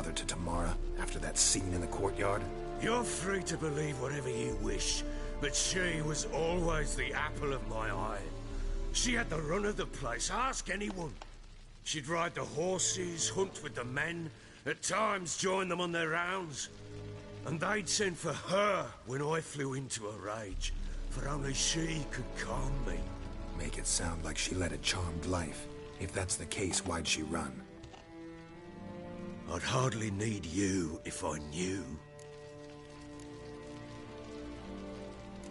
father to Tamara after that scene in the courtyard? You're free to believe whatever you wish, but she was always the apple of my eye. She had the run of the place, ask anyone. She'd ride the horses, hunt with the men, at times join them on their rounds. And they'd send for her when I flew into a rage, for only she could calm me. Make it sound like she led a charmed life. If that's the case, why'd she run? I'd hardly need you if I knew.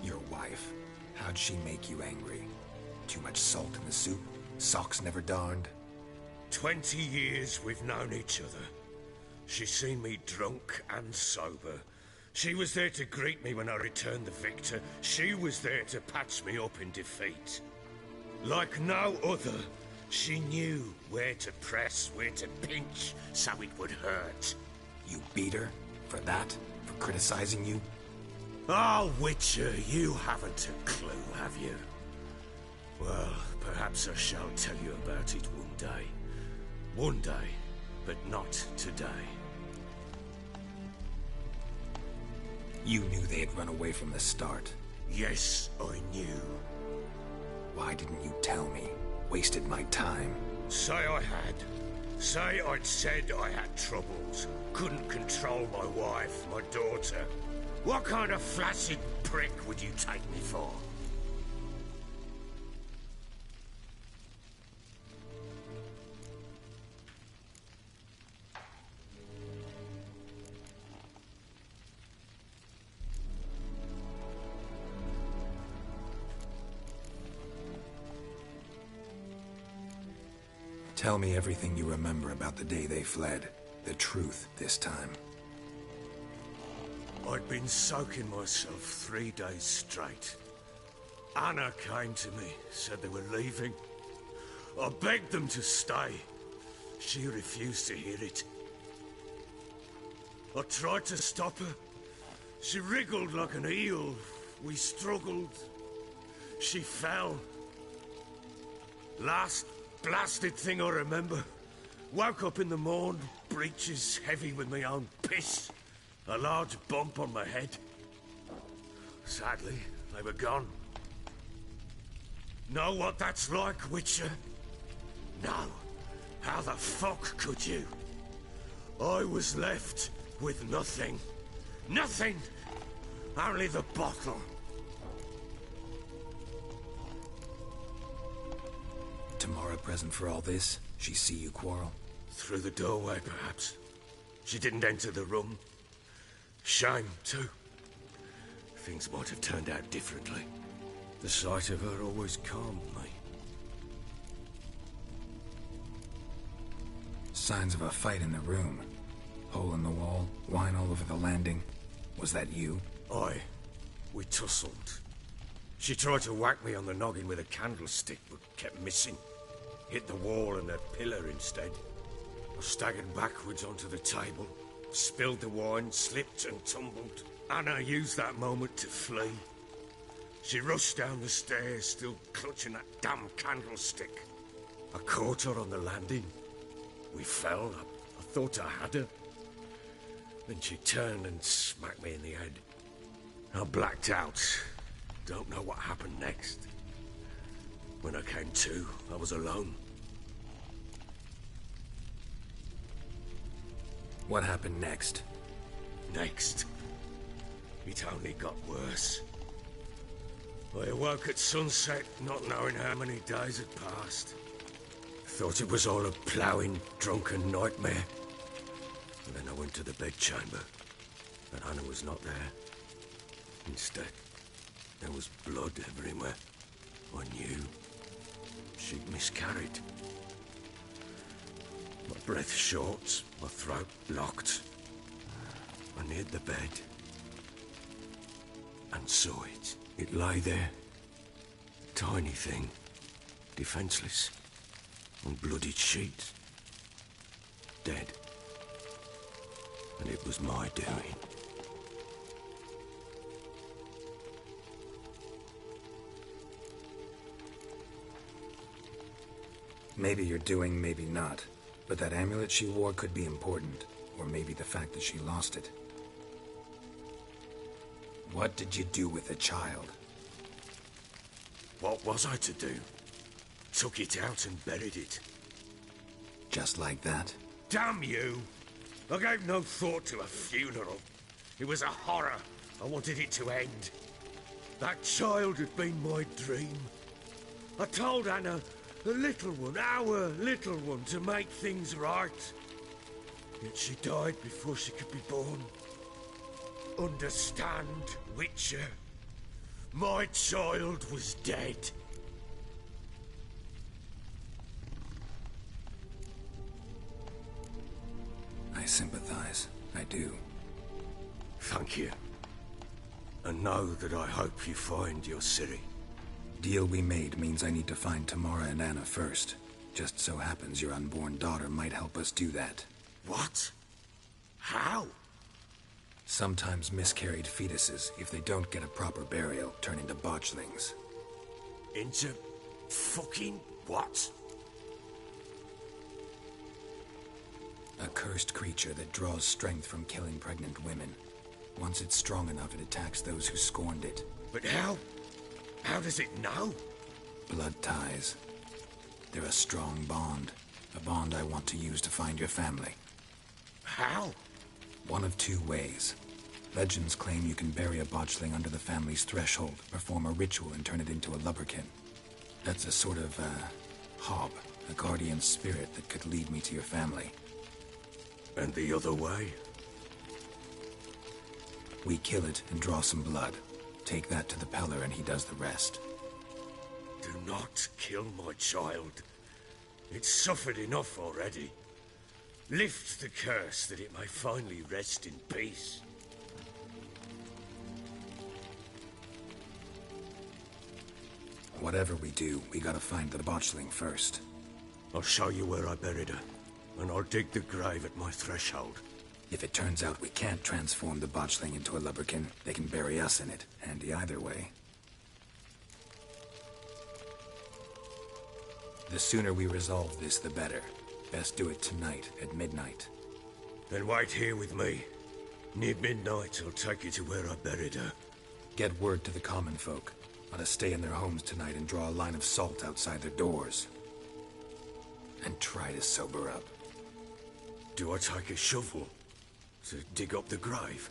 Your wife. How'd she make you angry? Too much salt in the soup? Socks never darned? 20 years we've known each other. She's seen me drunk and sober. She was there to greet me when I returned the victor. She was there to patch me up in defeat. Like no other, she knew where to press, where to pinch, so it would hurt. You beat her? For that? For criticizing you? Oh, Witcher, you haven't a clue, have you? Well, perhaps I shall tell you about it one day. One day, but not today. You knew they had run away from the start. Yes, I knew. Why didn't you tell me? Wasted my time. Say I had. Say I'd said I had troubles. Couldn't control my wife, my daughter. What kind of flaccid prick would you take me for? Tell me everything you remember about the day they fled. The truth this time. I'd been soaking myself 3 days straight. Anna came to me, said they were leaving. I begged them to stay. She refused to hear it. I tried to stop her. She wriggled like an eel. We struggled. She fell. Last blasted thing I remember. Woke up in the morn, breeches heavy with my own piss. A large bump on my head. Sadly, they were gone. Know what that's like, Witcher? No. How the fuck could you? I was left with nothing. Nothing! Only the bottle. Tamara present for all this? She see you quarrel? Through the doorway, perhaps. She didn't enter the room. Shame, too. Things might have turned out differently. The sight of her always calmed me. Signs of a fight in the room. Hole in the wall, wine all over the landing. Was that you? Aye. We tussled. She tried to whack me on the noggin with a candlestick, but kept missing. Hit the wall and a pillar instead. I staggered backwards onto the table, spilled the wine, slipped and tumbled. Anna used that moment to flee. She rushed down the stairs, still clutching that damn candlestick. I caught her on the landing. We fell. I thought I had her. Then she turned and smacked me in the head. I blacked out. Don't know what happened next. When I came to, I was alone. What happened next? Next? It only got worse. I awoke at sunset, not knowing how many days had passed. Thought it was all a ploughing, drunken nightmare. And then I went to the bedchamber, and Anna was not there. Instead, there was blood everywhere. I knew she'd miscarried. My breath short, my throat blocked. I neared the bed and saw it. It lay there, tiny thing, defenseless, on bloodied sheets, dead. And it was my doing. Maybe you're doing, maybe not. But that amulet she wore could be important. Or maybe the fact that she lost it. What did you do with the child? What was I to do? Took it out and buried it. Just like that? Damn you! I gave no thought to a funeral. It was a horror. I wanted it to end. That child had been my dream. I told Anna, the little one, our little one, to make things right. Yet she died before she could be born. Understand, Witcher? My child was dead. I sympathize. I do. Thank you. And know that I hope you find your Ciri. Deal we made means I need to find Tamara and Anna first. Just so happens your unborn daughter might help us do that. What? How? Sometimes miscarried fetuses, if they don't get a proper burial, turn into botchlings. Into fucking what? A cursed creature that draws strength from killing pregnant women. Once it's strong enough, it attacks those who scorned it. But how? How does it know? Blood ties. They're a strong bond. A bond I want to use to find your family. How? One of two ways. Legends claim you can bury a botchling under the family's threshold, perform a ritual and turn it into a lubberkin. That's a sort of, hob, a guardian spirit that could lead me to your family. And the other way? We kill it and draw some blood. Take that to the Peller and he does the rest. Do not kill my child. It's suffered enough already. Lift the curse that it may finally rest in peace. Whatever we do, we gotta find the botchling first. I'll show you where I buried her, and I'll dig the grave at my threshold. If it turns out we can't transform the botchling into a lubberkin, they can bury us in it. Handy either way. The sooner we resolve this, the better. Best do it tonight, at midnight. Then wait here with me. Near midnight, I'll take you to where I buried her. Get word to the common folk. Ought to stay in their homes tonight and draw a line of salt outside their doors. And try to sober up. Do I take a shovel to dig up the grave?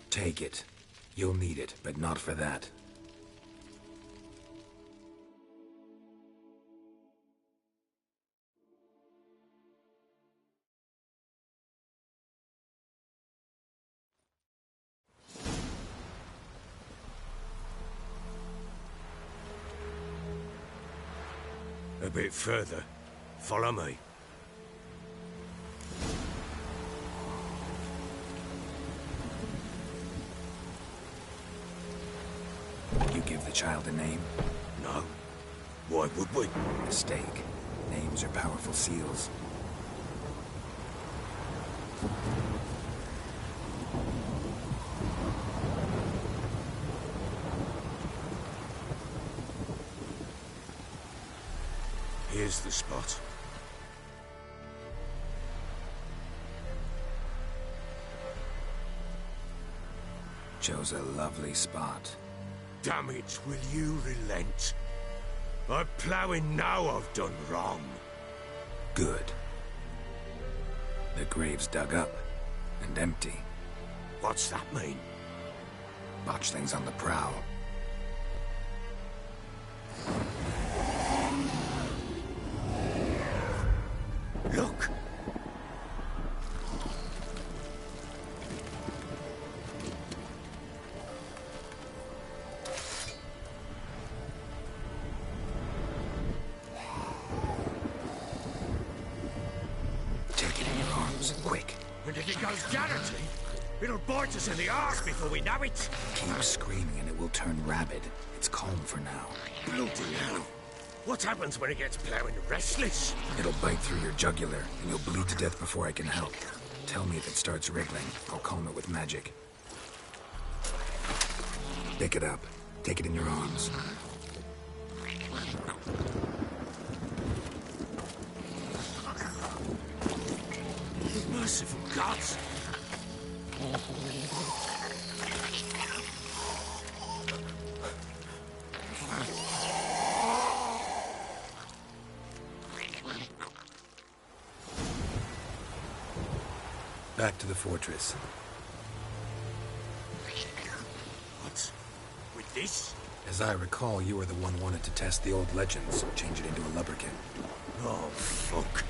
Take it. You'll need it, but not for that. A bit further. Follow me. You give the child a name? No. Why would we? Mistake. Names are powerful seals. Here's the spot. Chose a lovely spot. Damn it, will you relent? I'm ploughing now I've done wrong. Good. The grave's dug up and empty. What's that mean? Botchling's on the prowl. Look! Take it in your arms, quick. And if it goes guaranteed, it'll bite us in the arse before we know it. Keep screaming and it will turn rabid. It's calm for now. Bloody hell. What happens when it gets ploughing restless? It'll bite through your jugular, and you'll bleed to death before I can help. Tell me if it starts wriggling. I'll calm it with magic. Pick it up. Take it in your arms. It must Merciful gods! Back to the fortress. What? With this? As I recall, you were the one wanted to test the old legends, change it into a lubberkin. Oh, fuck.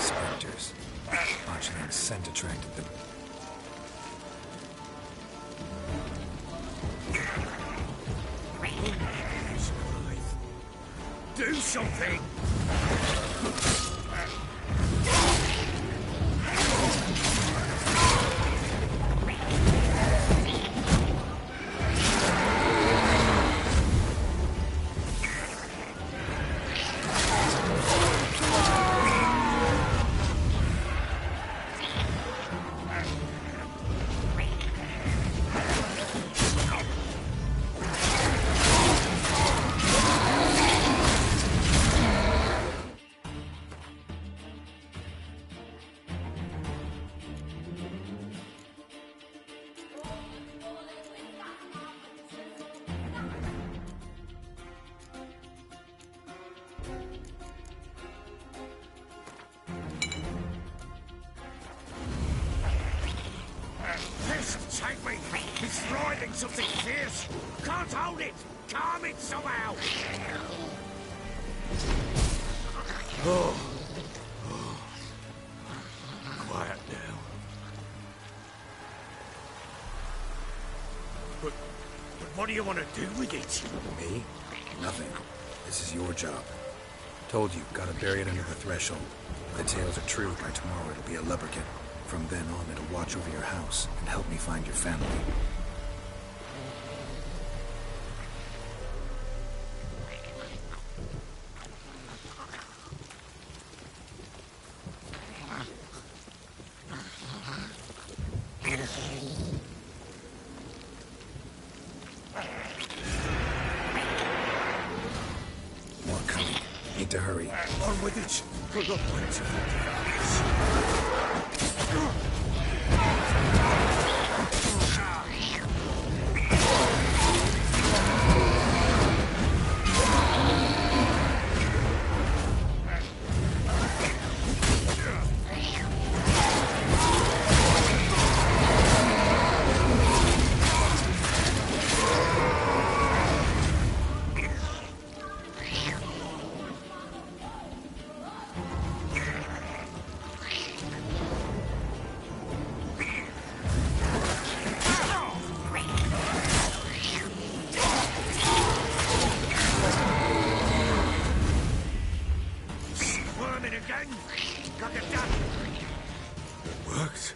Spectres. Botchling's scent attracted them. He's alive. Do something! Take me! It's writhing something fierce! Can't hold it! Calm it somehow! Oh. Quiet now. But what do you want to do with it? Me? Nothing. This is your job. Told you, gotta bury it under the threshold. If the tales are true, by tomorrow it'll be a lubberkin. From then on, it'll watch over your house and help me find your family. More coming. Need to hurry. On with it! We've got plenty of Got it done. It worked.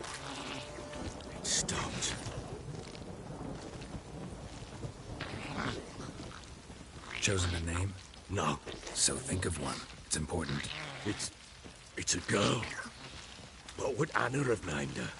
It stopped. Chosen a name? No. So think of one. It's important. It's a girl. What would Anna have named her?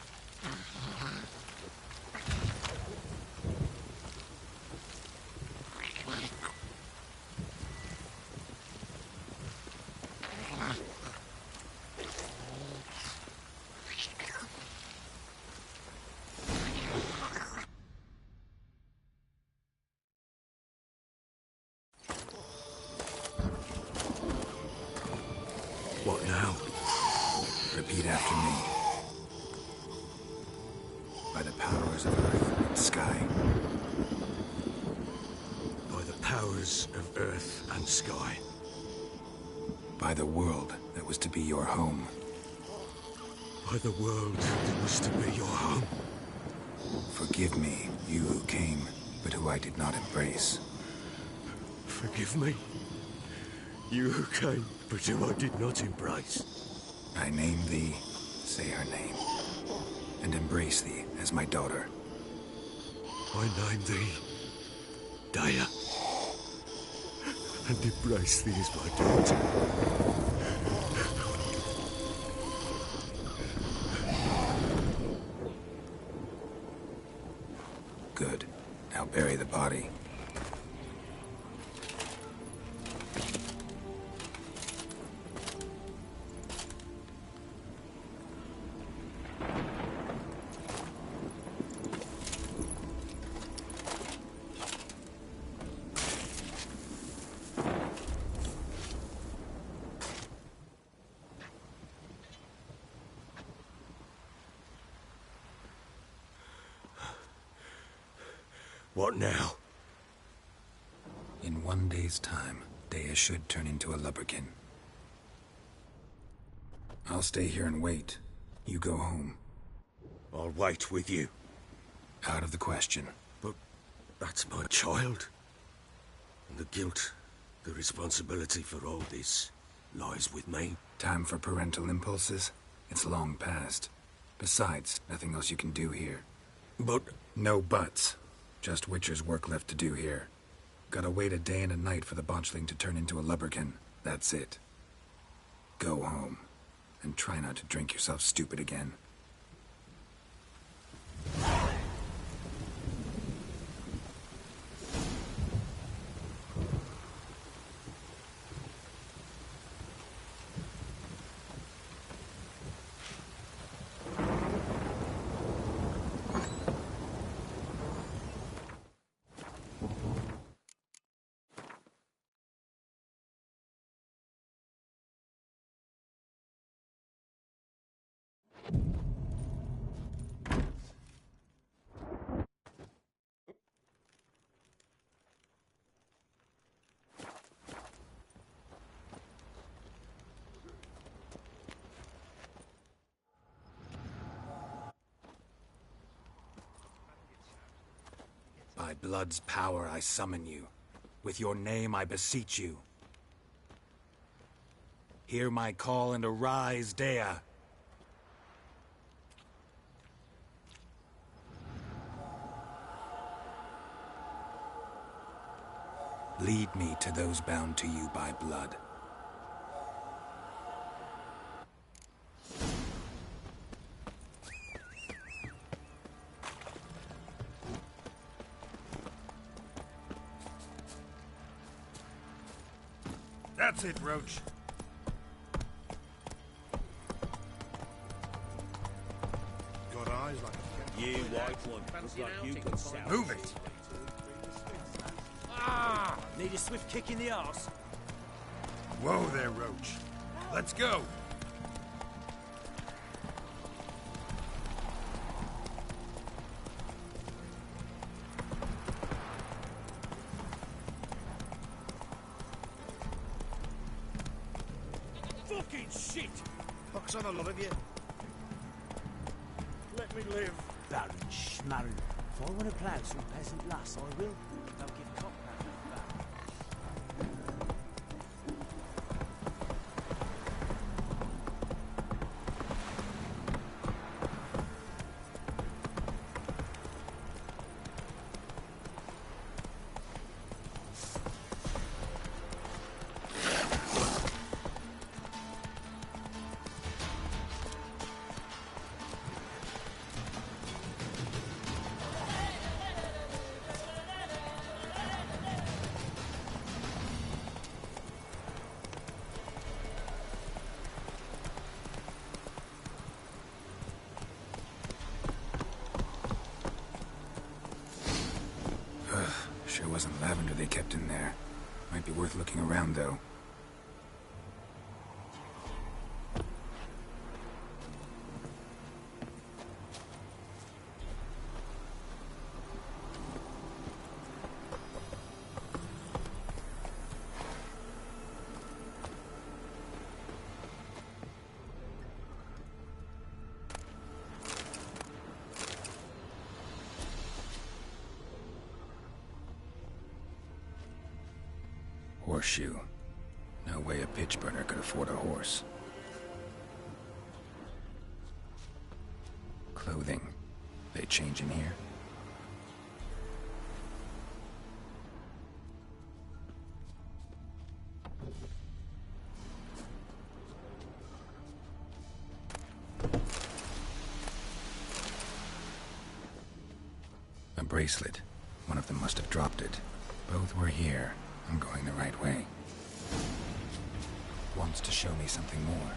What now? Repeat after me. By the powers of earth and sky. By the powers of earth and sky. By the world that was to be your home. By the world that was to be your home. Forgive me, you who came, but who I did not embrace. Forgive me. You who came, but who I did not embrace. I name thee, say her name, and embrace thee as my daughter. I name thee Daya, and embrace thee as my daughter. Good. Now bury the body. What now? In 1 day's time, Daya should turn into a lubberkin. I'll stay here and wait. You go home. I'll wait with you. Out of the question. But that's my child. And the guilt, the responsibility for all this, lies with me. Time for parental impulses? It's long past. Besides, nothing else you can do here. But No buts. Just Witcher's work left to do here. Gotta wait a day and a night for the botchling to turn into a lubberkin. That's it. Go home. And try not to drink yourself stupid again. By blood's power I summon you. With your name I beseech you. Hear my call and arise, Daya. Lead me to those bound to you by blood. That's it, Roach. Got eyes like a You white one, look like you could sell. Move it! Ah! Need a swift kick in the arse. Whoa there, Roach. Let's go! Fucking shit! Pox on a lot of you. Let me live. Baron Schmarren. If I want to plough some peasant lass, I will. Don't give cock back. Sure wasn't lavender they kept in there. Might be worth looking around, though. Horseshoe. No way a pitch burner could afford a horse. Clothing. They change in here? A bracelet. One of them must have dropped it. Both were here. I'm going the right way. Wants to show me something more.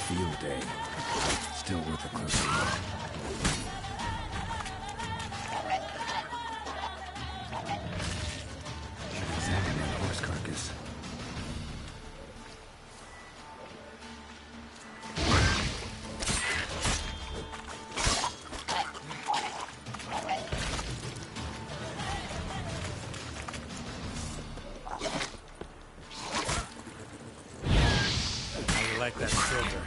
Field day. Still worth a closer look. Examine that horse carcass. I like that silver.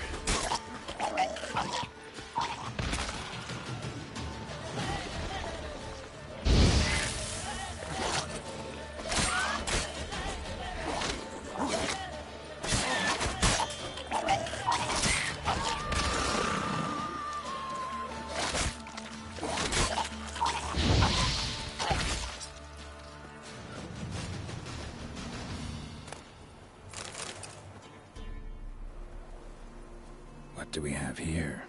What do we have here?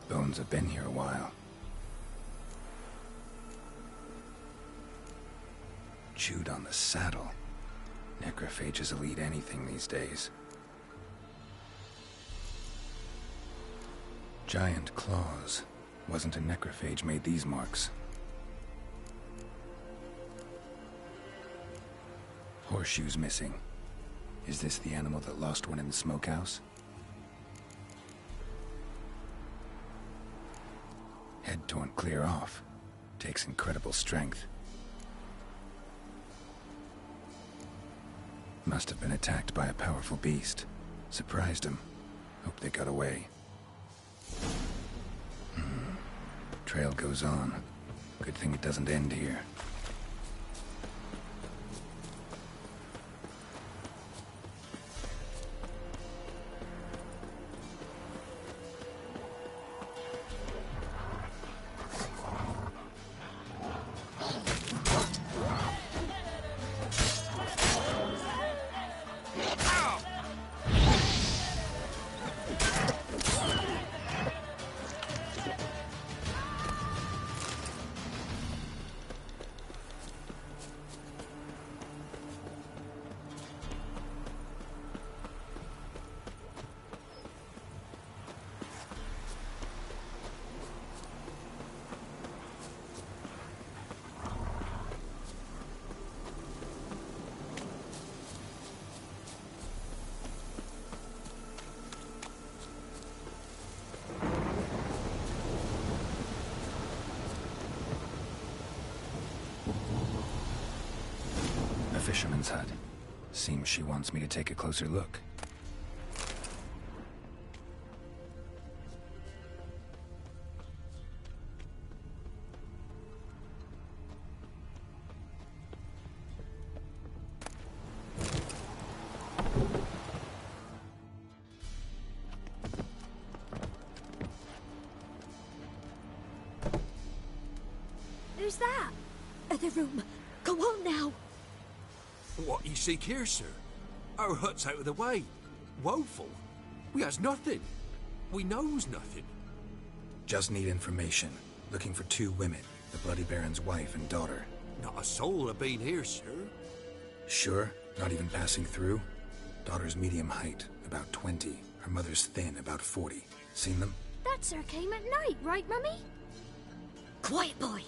Bones have been here a while. Chewed on the saddle. Necrophages will eat anything these days. Giant claws. Wasn't a necrophage made these marks. Horseshoes missing. Is this the animal that lost one in the smokehouse? Head torn clear off. Takes incredible strength. Must have been attacked by a powerful beast. Surprised him. Hope they got away. Trail goes on. Good thing it doesn't end here. Fisherman's hut. Seems she wants me to take a closer look. other room. Go on now. What you seek here, sir? Our hut's out of the way. Woeful. We has nothing. We knows nothing. Just need information. Looking for 2 women, the Bloody Baron's wife and daughter. Not a soul have been here, sir. Sure? Not even passing through? Daughter's medium height, about 20. Her mother's thin, about 40. Seen them? That sir came at night, right, Mummy? Quiet, boy.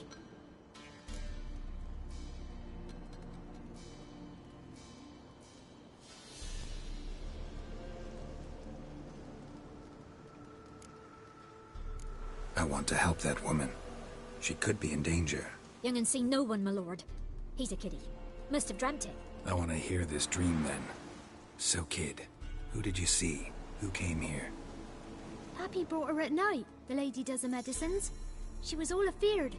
I want to help that woman. She could be in danger. Young and seen no one, my lord. He's a kiddie. Must have dreamt it. I want to hear this dream then. So, kid, who did you see? Who came here? Pappy brought her at night. The lady does the medicines. She was all afeared.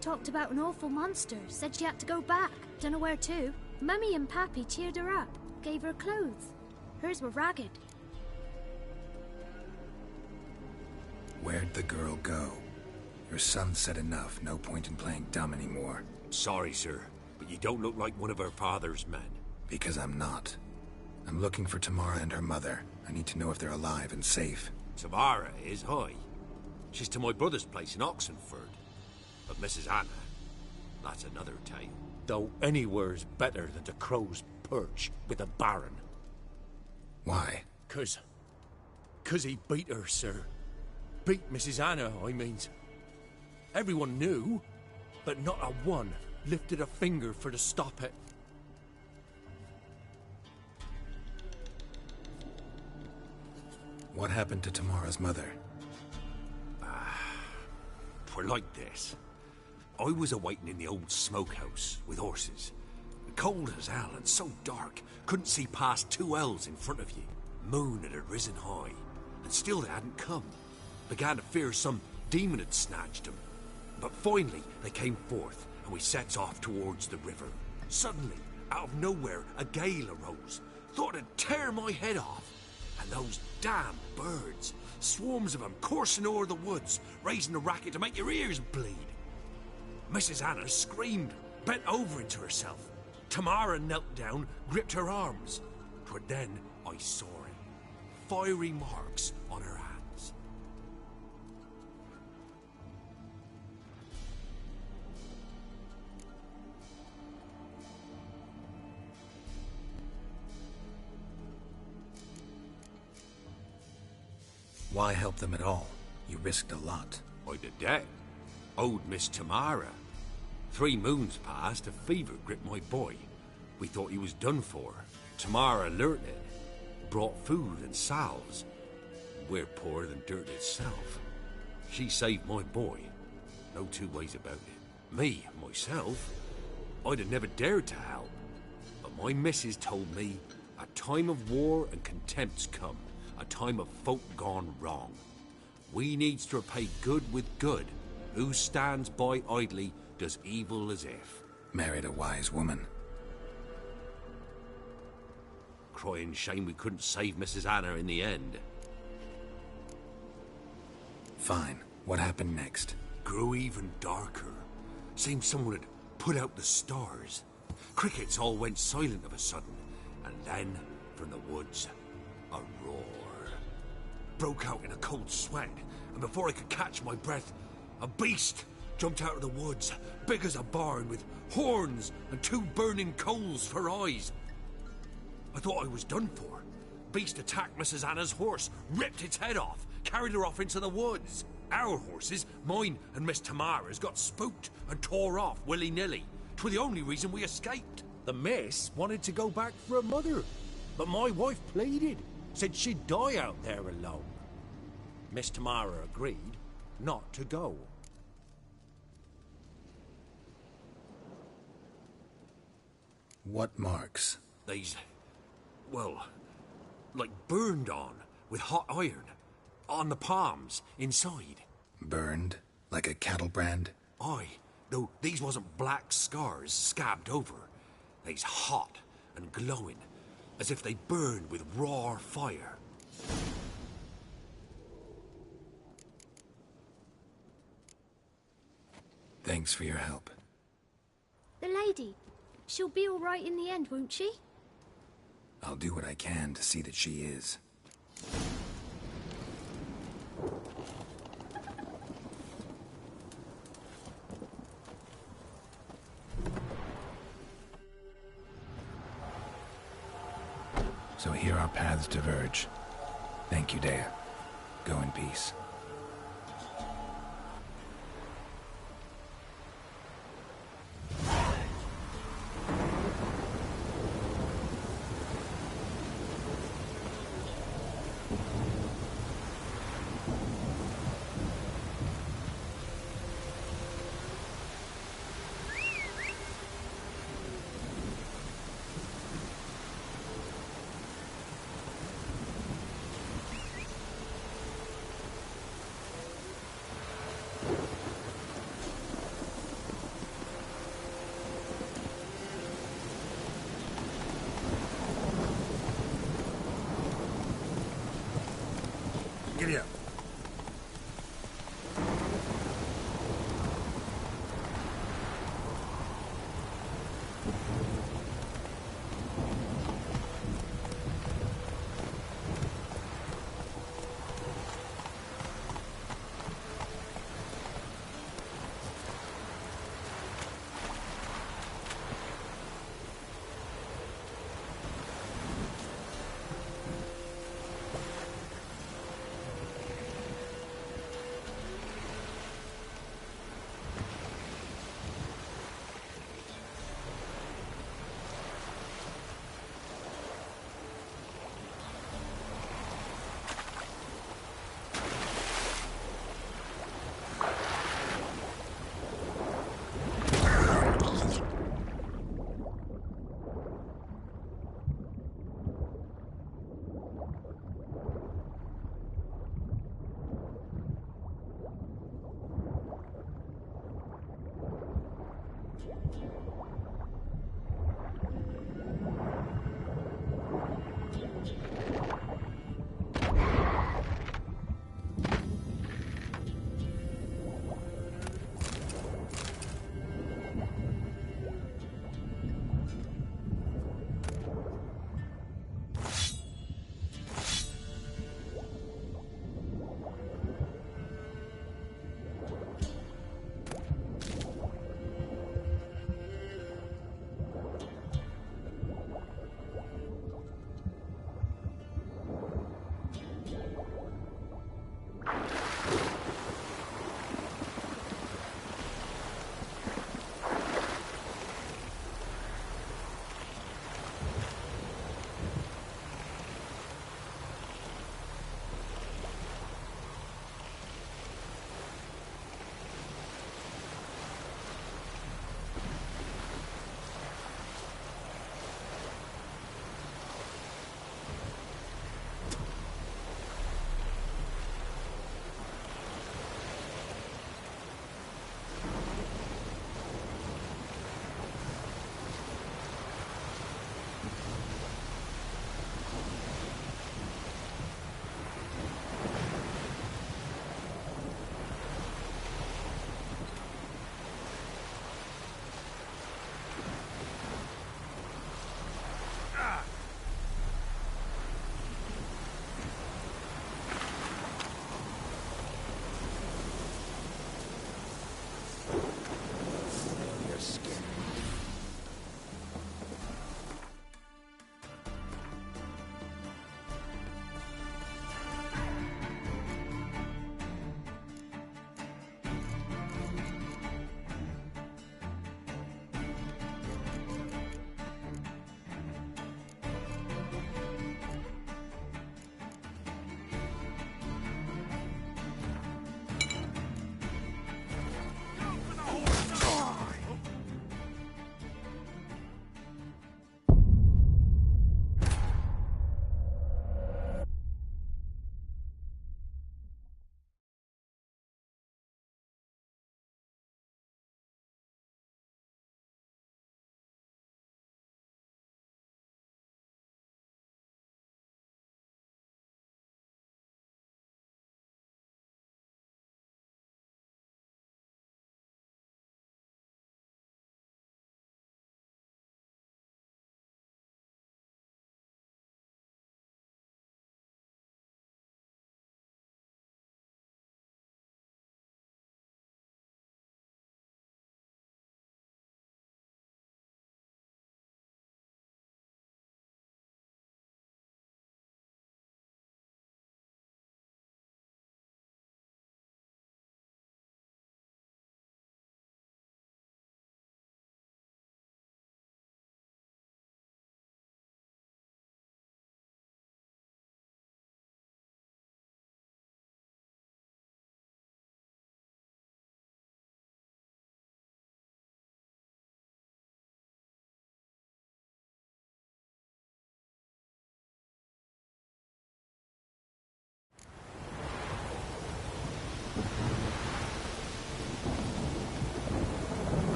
Talked about an awful monster. Said she had to go back. Dunno where to. Mummy and Pappy cheered her up. Gave her clothes. Hers were ragged. Where'd the girl go? Your son said enough. No point in playing dumb anymore. Sorry, sir, but you don't look like one of our father's men. Because I'm not. I'm looking for Tamara and her mother. I need to know if they're alive and safe. Tamara is, high. She's to my brother's place in Oxenford. But Mrs. Anna, that's another tale. Though anywhere's better than the Crow's Perch with the Baron. Why? 'Cause he beat her, sir. Beat Mrs. Anna, I means. Everyone knew, but not a one lifted a finger for to stop it. What happened to Tamara's mother? Twere like this. I was awaiting in the old smokehouse with horses. Cold as hell and so dark, couldn't see past 2 ells in front of you. Moon had risen high, and still they hadn't come. Began to fear some demon had snatched them. But finally, they came forth, and we sets off towards the river. Suddenly, out of nowhere, a gale arose. Thought it'd tear my head off. And those damn birds, swarms of them coursing o'er the woods, raising a racket to make your ears bleed. Mrs. Anna screamed, bent over into herself. Tamara knelt down, gripped her arms. 'Twere then I saw it. Fiery marks on her hands. Why help them at all? You risked a lot. By the debt. Owed Miss Tamara. 3 moons passed, a fever gripped my boy. We thought he was done for. Tamara learnt it. Brought food and salves. We're poorer than dirt itself. She saved my boy. No 2 ways about it. Me, myself, I'd have never dared to help. But my missus told me a time of war and contempt's come. A time of folk gone wrong. We needs to repay good with good. Who stands by idly does evil as if. Married a wise woman. Crying shame we couldn't save Mrs. Anna in the end. Fine. What happened next? Grew even darker. Seemed someone had put out the stars. Crickets all went silent of a sudden. And then, from the woods, a roar. Broke out in a cold sweat, and before I could catch my breath, a beast jumped out of the woods, big as a barn, with horns and 2 burning coals for eyes. I thought I was done for. Beast attacked Mrs. Anna's horse, ripped its head off, carried her off into the woods. Our horses, mine and Miss Tamara's, got spooked and tore off willy-nilly. 'Twere the only reason we escaped. The miss wanted to go back for her mother, but my wife pleaded. Said she'd die out there alone. Miss Tamara agreed not to go. What marks? They's, well, like burned on with hot iron. On the palms, inside. Burned? Like a cattle brand? Aye, though these wasn't black scars scabbed over. They's hot and glowing, as if they burned with raw fire. Thanks for your help. The lady. She'll be all right in the end, won't she? I'll do what I can to see that she is. So here our paths diverge. Thank you, Dea. Go in peace. Giddy up.